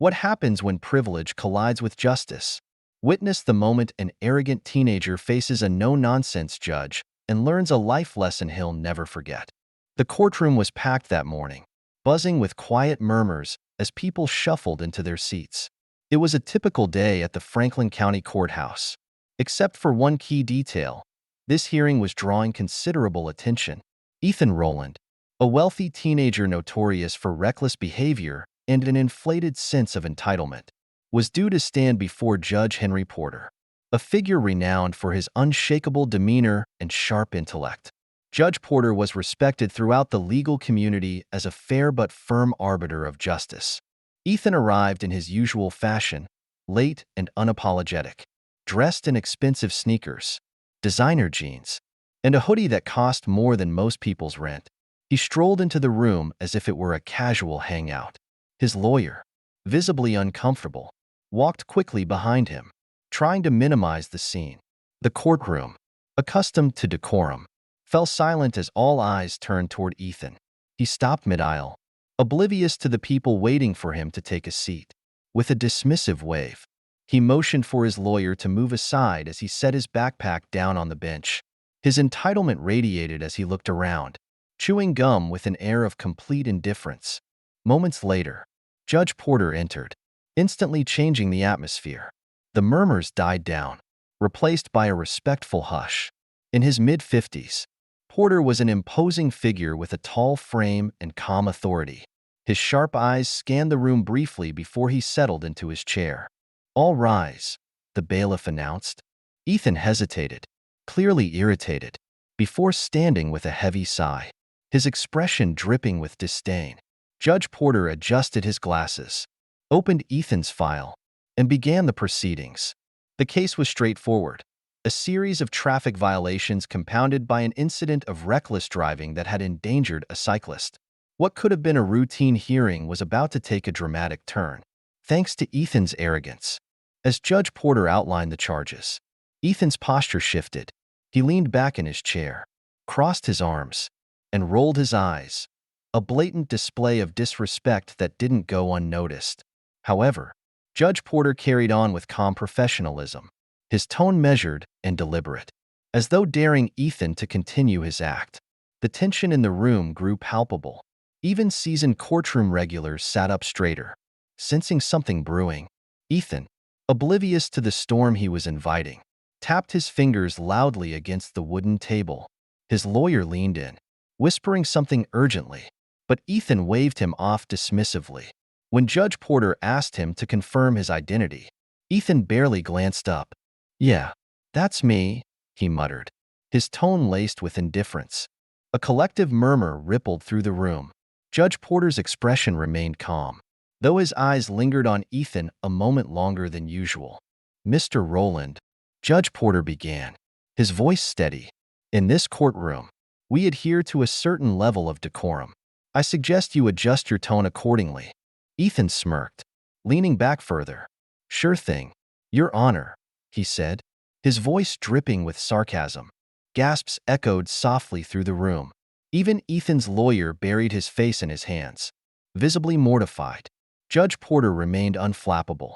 What happens when privilege collides with justice? Witness the moment an arrogant teenager faces a no-nonsense judge and learns a life lesson he'll never forget. The courtroom was packed that morning, buzzing with quiet murmurs as people shuffled into their seats. It was a typical day at the Franklin County Courthouse. Except for one key detail, this hearing was drawing considerable attention. Ethan Rowland, a wealthy teenager notorious for reckless behavior and an inflated sense of entitlement, was due to stand before Judge Henry Porter, a figure renowned for his unshakable demeanor and sharp intellect. Judge Porter was respected throughout the legal community as a fair but firm arbiter of justice. Ethan arrived in his usual fashion, late and unapologetic, dressed in expensive sneakers, designer jeans, and a hoodie that cost more than most people's rent. He strolled into the room as if it were a casual hangout. His lawyer, visibly uncomfortable, walked quickly behind him, trying to minimize the scene. The courtroom, accustomed to decorum, fell silent as all eyes turned toward Ethan. He stopped mid-aisle, oblivious to the people waiting for him to take a seat. With a dismissive wave, he motioned for his lawyer to move aside as he set his backpack down on the bench. His entitlement radiated as he looked around, chewing gum with an air of complete indifference. Moments later, Judge Porter entered, instantly changing the atmosphere. The murmurs died down, replaced by a respectful hush. In his mid-50s, Porter was an imposing figure with a tall frame and calm authority. His sharp eyes scanned the room briefly before he settled into his chair. "All rise," the bailiff announced. Ethan hesitated, clearly irritated, before standing with a heavy sigh, his expression dripping with disdain. Judge Porter adjusted his glasses, opened Ethan's file, and began the proceedings. The case was straightforward. A series of traffic violations compounded by an incident of reckless driving that had endangered a cyclist. What could have been a routine hearing was about to take a dramatic turn, thanks to Ethan's arrogance. As Judge Porter outlined the charges, Ethan's posture shifted. He leaned back in his chair, crossed his arms, and rolled his eyes, a blatant display of disrespect that didn't go unnoticed. However, Judge Porter carried on with calm professionalism, his tone measured and deliberate, as though daring Ethan to continue his act. The tension in the room grew palpable. Even seasoned courtroom regulars sat up straighter, sensing something brewing. Ethan, oblivious to the storm he was inviting, tapped his fingers loudly against the wooden table. His lawyer leaned in, whispering something urgently, but Ethan waved him off dismissively. When Judge Porter asked him to confirm his identity, Ethan barely glanced up. "Yeah, that's me," he muttered, his tone laced with indifference. A collective murmur rippled through the room. Judge Porter's expression remained calm, though his eyes lingered on Ethan a moment longer than usual. "Mr. Rowland," Judge Porter began, his voice steady. "In this courtroom, we adhere to a certain level of decorum. I suggest you adjust your tone accordingly." Ethan smirked, leaning back further. "Sure thing, Your Honor," he said, his voice dripping with sarcasm. Gasps echoed softly through the room. Even Ethan's lawyer buried his face in his hands, visibly mortified. Judge Porter remained unflappable.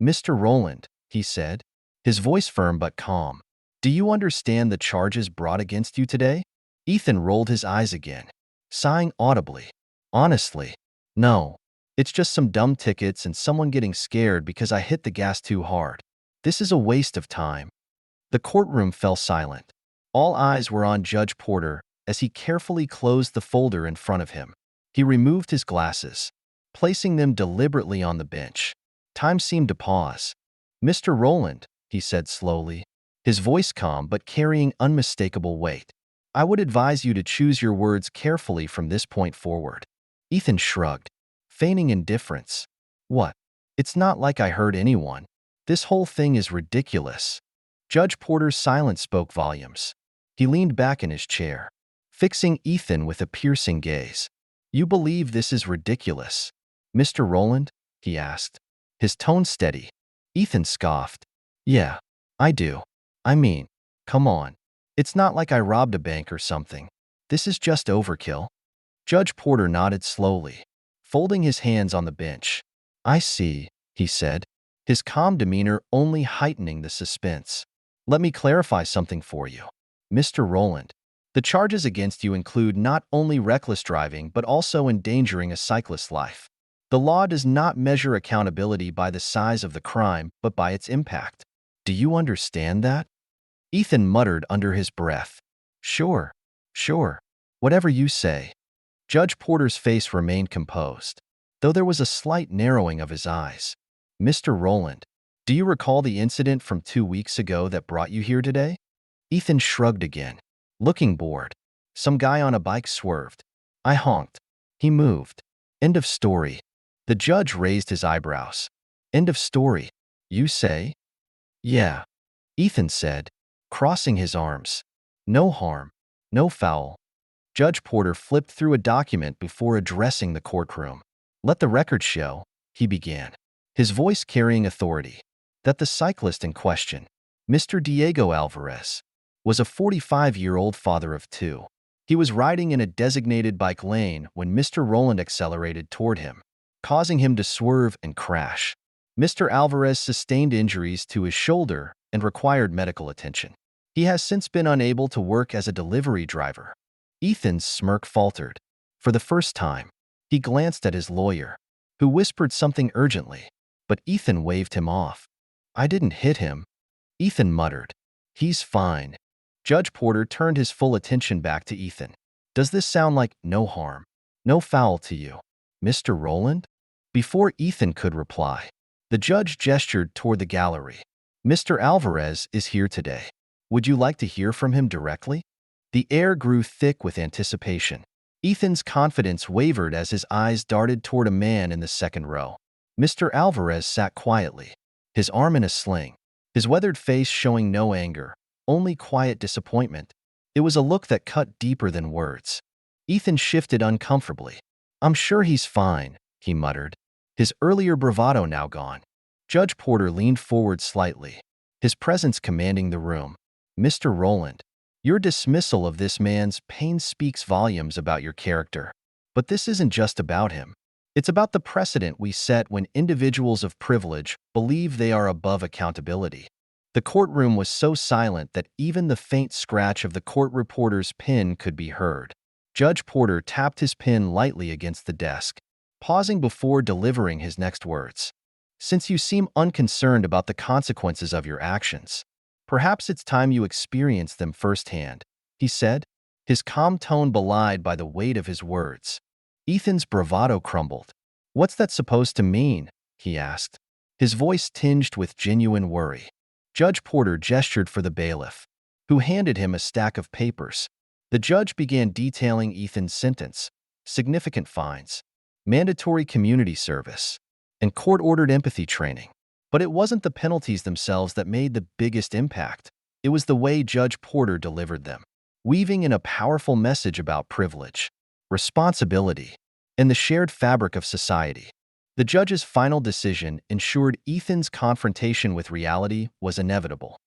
"Mr. Rowland," he said, his voice firm but calm, "do you understand the charges brought against you today?" Ethan rolled his eyes again, sighing audibly. "Honestly, no. It's just some dumb tickets and someone getting scared because I hit the gas too hard. This is a waste of time." The courtroom fell silent. All eyes were on Judge Porter as he carefully closed the folder in front of him. He removed his glasses, placing them deliberately on the bench. Time seemed to pause. "Mr. Rowland," he said slowly, his voice calm but carrying unmistakable weight, "I would advise you to choose your words carefully from this point forward." Ethan shrugged, feigning indifference. "What? It's not like I hurt anyone. This whole thing is ridiculous." Judge Porter's silence spoke volumes. He leaned back in his chair, fixing Ethan with a piercing gaze. "You believe this is ridiculous, Mr. Rowland?" he asked, his tone steady. Ethan scoffed. "Yeah, I do. I mean, come on. It's not like I robbed a bank or something. This is just overkill." Judge Porter nodded slowly, folding his hands on the bench. I see, he said, his calm demeanor only heightening the suspense. Let me clarify something for you. Mr. Rowland, the charges against you include not only reckless driving but also endangering a cyclist's life. The law does not measure accountability by the size of the crime but by its impact. Do you understand that? Ethan muttered under his breath. Sure, sure. Whatever you say. Judge Porter's face remained composed, though there was a slight narrowing of his eyes. Mr. Rowland, do you recall the incident from 2 weeks ago that brought you here today? Ethan shrugged again, looking bored. Some guy on a bike swerved. I honked. He moved. End of story. The judge raised his eyebrows. End of story, you say? Yeah, Ethan said, crossing his arms. No harm, no foul. Judge Porter flipped through a document before addressing the courtroom. Let the record show, he began, his voice carrying authority, that the cyclist in question, Mr. Diego Alvarez, was a 45-year-old father of two. He was riding in a designated bike lane when Mr. Rowland accelerated toward him, causing him to swerve and crash. Mr. Alvarez sustained injuries to his shoulder and required medical attention. He has since been unable to work as a delivery driver. Ethan's smirk faltered. For the first time, he glanced at his lawyer, who whispered something urgently, but Ethan waved him off. I didn't hit him, Ethan muttered. He's fine. Judge Porter turned his full attention back to Ethan. Does this sound like no harm, no foul to you, Mr. Rowland? Before Ethan could reply, the judge gestured toward the gallery. Mr. Alvarez is here today. Would you like to hear from him directly? The air grew thick with anticipation. Ethan's confidence wavered as his eyes darted toward a man in the second row. Mr. Alvarez sat quietly, his arm in a sling, his weathered face showing no anger, only quiet disappointment. It was a look that cut deeper than words. Ethan shifted uncomfortably. I'm sure he's fine, he muttered, his earlier bravado now gone. Judge Porter leaned forward slightly, his presence commanding the room. Mr. Rowland, your dismissal of this man's pain speaks volumes about your character. But this isn't just about him. It's about the precedent we set when individuals of privilege believe they are above accountability. The courtroom was so silent that even the faint scratch of the court reporter's pen could be heard. Judge Porter tapped his pen lightly against the desk, pausing before delivering his next words. Since you seem unconcerned about the consequences of your actions, perhaps it's time you experience them firsthand, he said, his calm tone belied by the weight of his words. Ethan's bravado crumbled. What's that supposed to mean? He asked, his voice tinged with genuine worry. Judge Porter gestured for the bailiff, who handed him a stack of papers. The judge began detailing Ethan's sentence, significant fines, mandatory community service, and court-ordered empathy training. But it wasn't the penalties themselves that made the biggest impact. It was the way Judge Porter delivered them, weaving in a powerful message about privilege, responsibility, and the shared fabric of society. The judge's final decision ensured Ethan's confrontation with reality was inevitable.